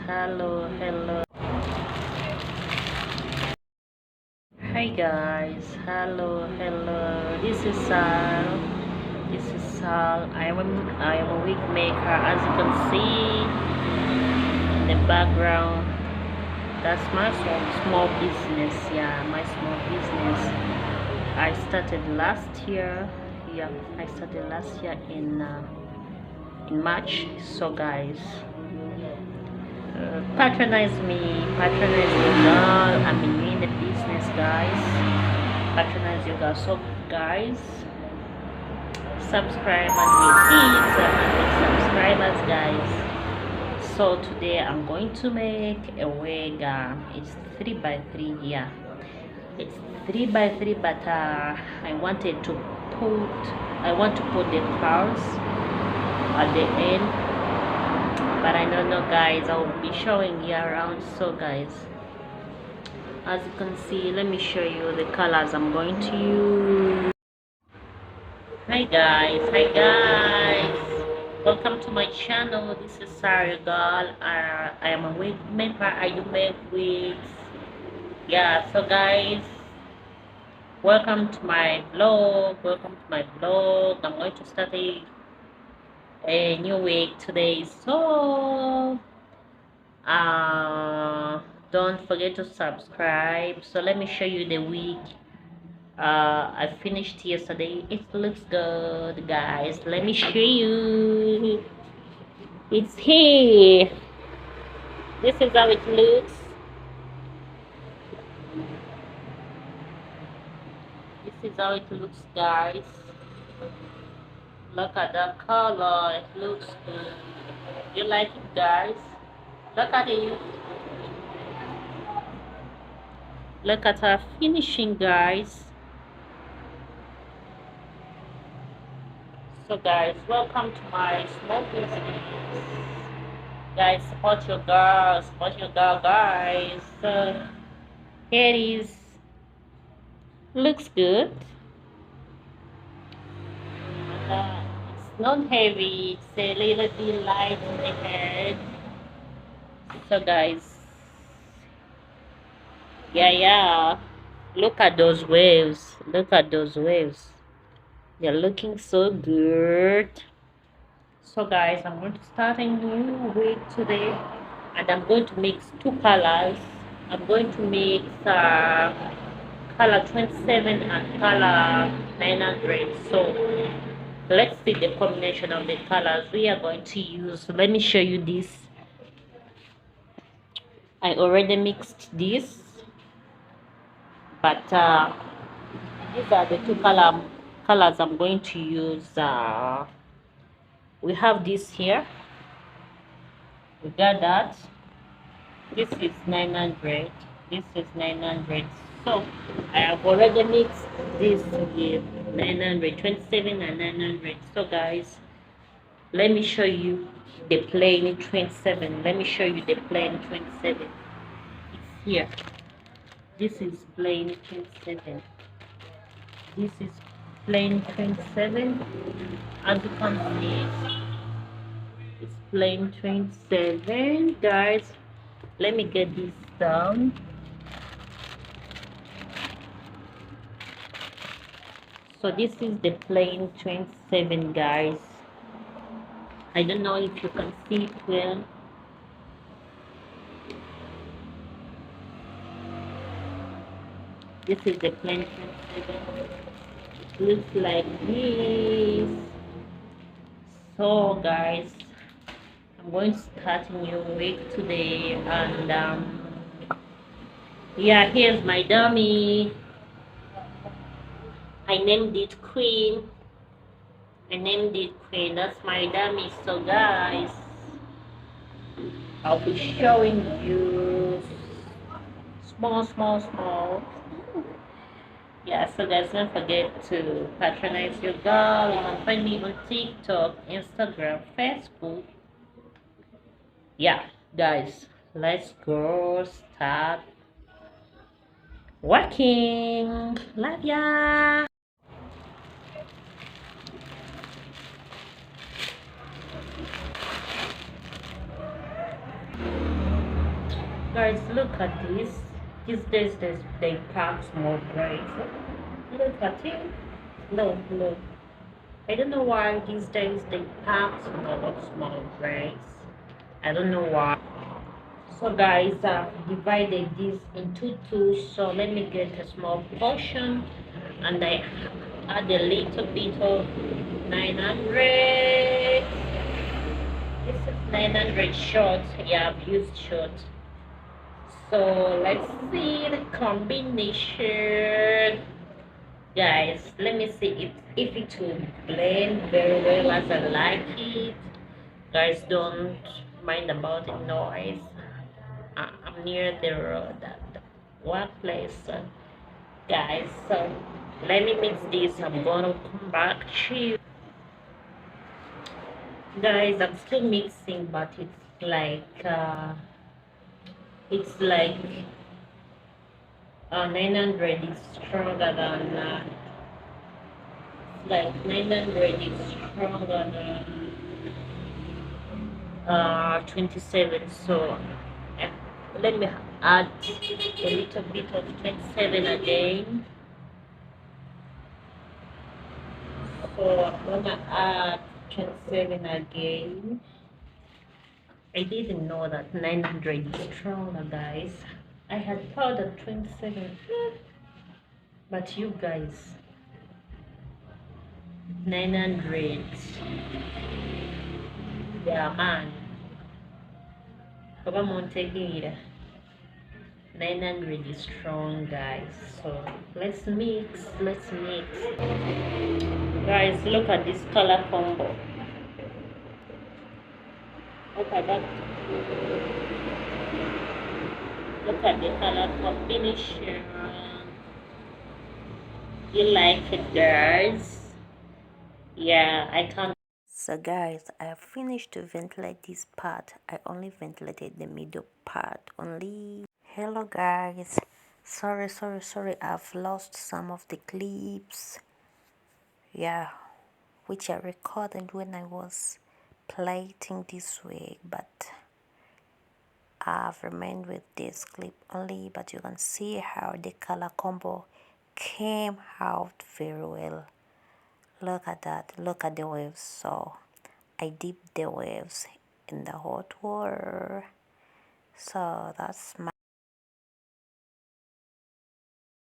hello. Hi guys, hello. This is Sal. I am a wig maker. As you can see in the background, that's my small business. Yeah, my small business. I started last year. Yeah, I started last year in March. So guys, patronize your girl. I'm in the business, guys. Patronize your girl. So guys, subscribe and hit 100 subscribers, guys. So today I'm going to make a wig. It's 3 by 3. Yeah, it's 3 by 3, but I want to put the curls at the end, but I don't know, guys. I will be showing you around. So guys, as you can see, let me show you the colors I'm going to use. Hi guys, welcome to my channel. This is Sarah Girl. I am a wig maker. I do make wigs. Yeah, so guys, welcome to my vlog. I'm going to start a new wig today. So don't forget to subscribe. So let me show you the wig I finished yesterday. It looks good, guys. Let me show you. It's here. This is how it looks. Guys. Look at the color. It looks good. You like it, guys? Look at it. Look at our finishing, guys. So guys, welcome to my small business. Guys, support your girl, guys. Here it is. Looks good. It's not heavy. It's a little bit light in the head. So guys, yeah. Look at those waves. They're looking so good. So guys, I'm going to start a new wig today, and I'm going to mix two colors. I'm going to mix color 27 and color 900. So let's see the combination of the colors we are going to use. So let me show you this. I already mixed this, but these are the two colors I'm going to use. We have this here. We got that. This is 900. So I have already mixed this with 927 and 900. So guys, let me show you the plain 27. It's here. This is plain 27. As you can see, it's plain 27, guys. Let me get this down. So this is the plain 27, guys. I don't know if you can see it well. This is the plain 27. It looks like this. So guys, I'm going to start a new week today, and yeah, here's my dummy. I named it Queen. That's my dummy. So guys, I'll be showing you small. Yeah, so guys, don't forget to patronize your girl. You can find me on TikTok, Instagram, Facebook. Yeah, guys, let's go start working. Love ya. Guys, look at this. These days they pack small braids. Look at it. Look, look. I don't know why these days they pack small braids. I don't know why. So guys, I've divided this into two. So let me get a small portion and I add a little bit of 900. This is 900 short. Yeah, I've used short. So let's see the combination. Guys, let me see if it will blend very well as I like it. Guys, don't mind about the noise. I'm near the road at the workplace, guys. So let me mix this. I'm gonna come back to you. Guys, I'm still mixing, but it's like 900 is stronger than like 900 is stronger than 27. So uh, let me add a little bit of 27 again. So I'm gonna add 27 again. I didn't know that 900 is stronger, guys. I had thought that 27, but you guys, 900. Yeah, man. Come on, take it. 900 is strong, guys. So let's mix. Guys, look at this color combo. Look at that. Look at the color combination. You like it, guys? Yeah, I can't. So guys, I finished to ventilate this part. I only ventilated the middle part only. Hello guys. Sorry. I've lost some of the clips. Yeah, which I recorded when I was plating this wig, but I've remained with this clip only. But you can see how the color combo came out very well. Look at that. Look at the waves. So I dipped the waves in the hot water. So that's my